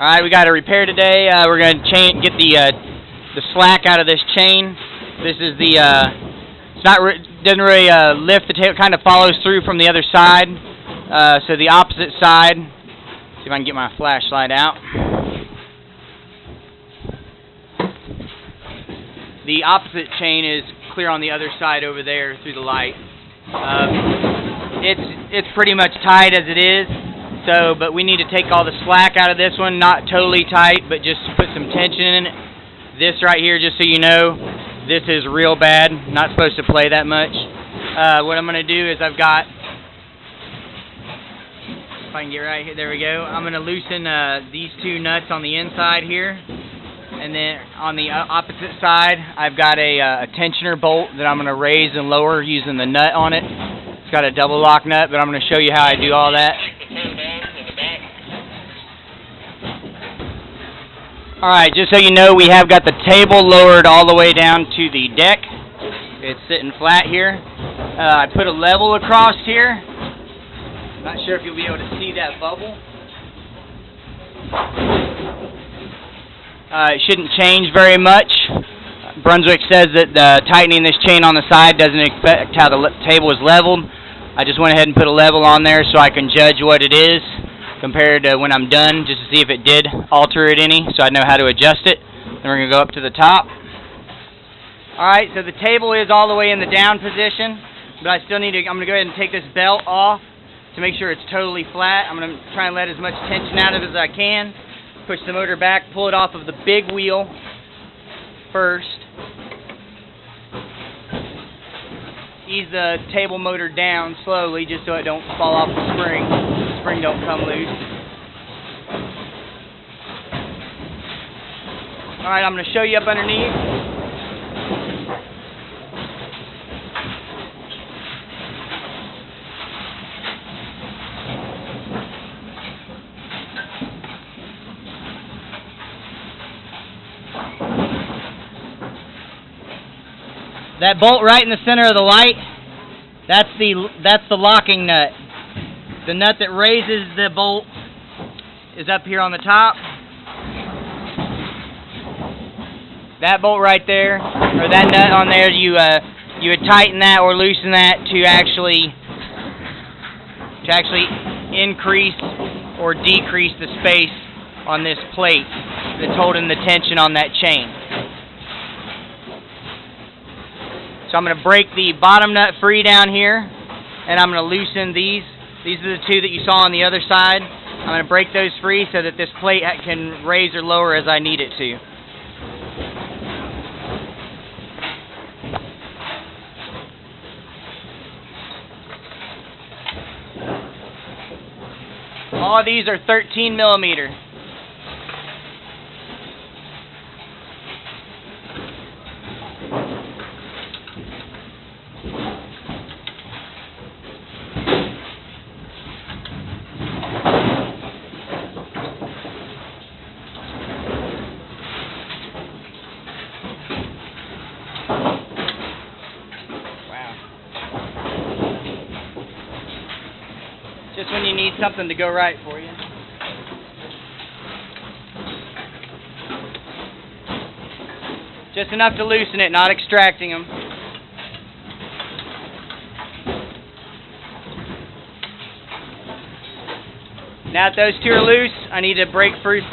All right, we got a repair today. We're going to get the slack out of this chain. This is the doesn't really lift the tail. Kind of follows through from the other side. So the opposite side. See if I can get my flashlight out. The opposite chain is clear on the other side over there through the light. It's pretty much tight as it is. So, but we need to take all the slack out of this one, not totally tight, but just put some tension in it. This right here, just so you know, this is real bad, not supposed to play that much. What I'm going to do is I've got, if I can get right here, there we go. I'm going to loosen these two nuts on the inside here. And then on the opposite side, I've got a tensioner bolt that I'm going to raise and lower using the nut on it. It's got a double lock nut, but I'm going to show you how I do all that. Alright, just so you know, we have got the table lowered all the way down to the deck. It's sitting flat here. I put a level across here. Not sure if you'll be able to see that bubble. It shouldn't change very much. Brunswick says that tightening this chain on the side doesn't affect how the table is leveled. I just went ahead and put a level on there so I can judge what it is compared to when I'm done, just to see if it did alter it any, so I know how to adjust it. Then we're going to go up to the top. Alright, so the table is all the way in the down position, but I still need to, I'm going to go ahead and take this belt off to make sure it's totally flat. I'm going to try and let as much tension out of it as I can. Push the motor back, pull it off of the big wheel first. Ease the table motor down slowly just so it don't fall off the spring. The spring don't come loose. Alright, I'm going to show you up underneath. That bolt right in the center of the light, that's the locking nut. The nut that raises the bolt is up here on the top. That bolt right there, or that nut on there, you would tighten that or loosen that to actually increase or decrease the space on this plate that's holding the tension on that chain. So I'm going to break the bottom nut free down here, and I'm going to loosen these. These are the two that you saw on the other side. I'm going to break those free so that this plate can raise or lower as I need it to. All of these are 13 millimeter. Just when you need something to go right for you. Just enough to loosen it, not extracting them. Now that those two are loose, I need to break loose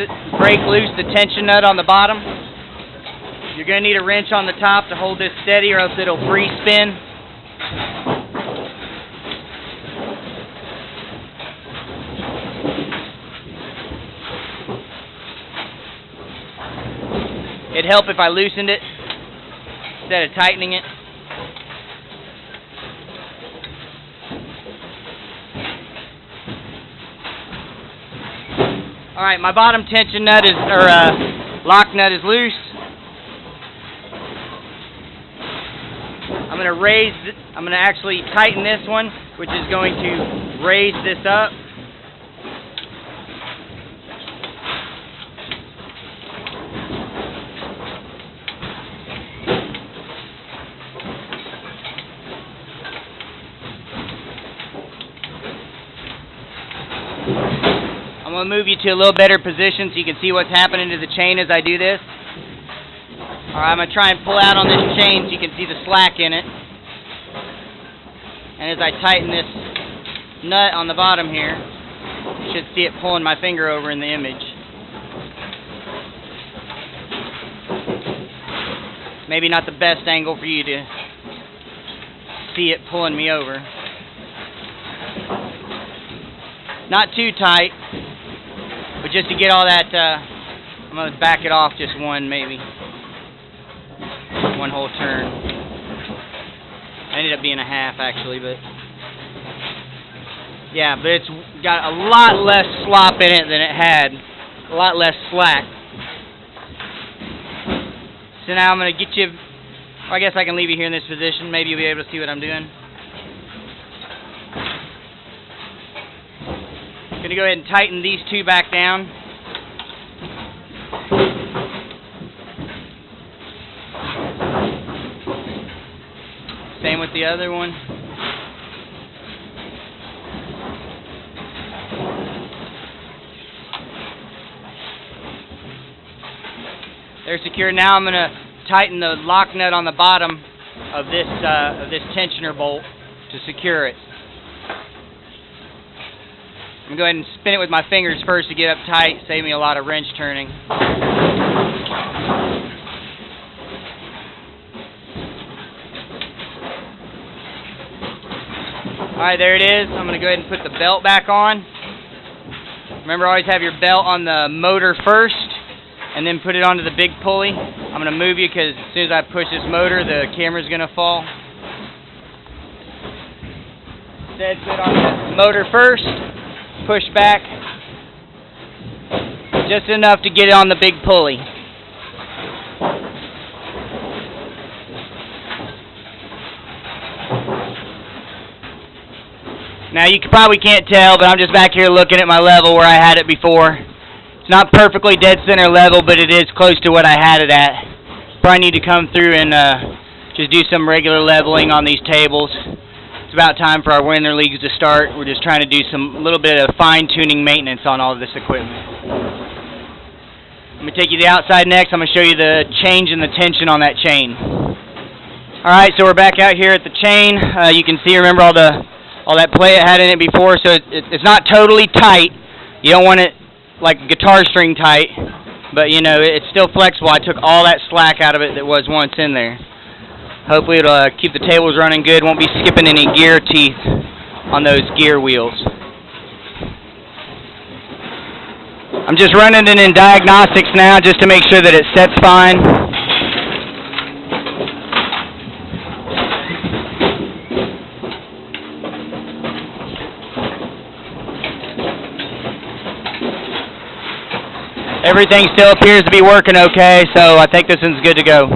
the tension nut on the bottom. You're going to need a wrench on the top to hold this steady, or else it'll free spin. It'd help if I loosened it instead of tightening it. Alright, my bottom tension nut is, lock nut is loose. I'm going to actually tighten this one, which is going to raise this up. I'm I'm going to move you to a little better position so you can see what's happening to the chain as I do this. Alright, I'm going to try and pull out on this chain so you can see the slack in it. And as I tighten this nut on the bottom here, you should see it pulling my finger over in the image. Maybe not the best angle for you to see it pulling me over. Not too tight, but just to get all that, I'm going to back it off just one whole turn. Ended up being a half actually, but yeah, but it's got a lot less slop in it than it had, a lot less slack. So now I'm going to get you, I guess I can leave you here in this position, maybe you'll be able to see what I'm doing. I'm going to go ahead and tighten these two back down. Same with the other one. They're secure. Now I'm going to tighten the lock nut on the bottom of this tensioner bolt to secure it. I'm going to go ahead and spin it with my fingers first to get up tight, save me a lot of wrench turning. Alright, there it is. I'm going to go ahead and put the belt back on. Remember, always have your belt on the motor first, and then put it onto the big pulley. I'm going to move you because as soon as I push this motor, the camera's going to fall. Instead, put on the motor first, push back, just enough to get it on the big pulley. Now you probably can't tell, but I'm just back here looking at my level where I had it before. It's not perfectly dead center level, but it is close to what I had it at. Probably need to come through and just do some regular leveling on these tables. It's about time for our winter leagues to start. We're just trying to do some little bit of fine-tuning maintenance on all of this equipment. I'm going to take you to the outside next. I'm going to show you the change in the tension on that chain. Alright, so we're back out here at the chain. You can see, remember all that play it had in it before, so it's not totally tight. You don't want it like guitar string tight, but you know, it's still flexible. I took all that slack out of it that was once in there. Hopefully it'll keep the tables running good, won't be skipping any gear teeth on those gear wheels. I'm just running it in diagnostics now just to make sure that it sets fine. Everything still appears to be working okay, so I think this one's good to go.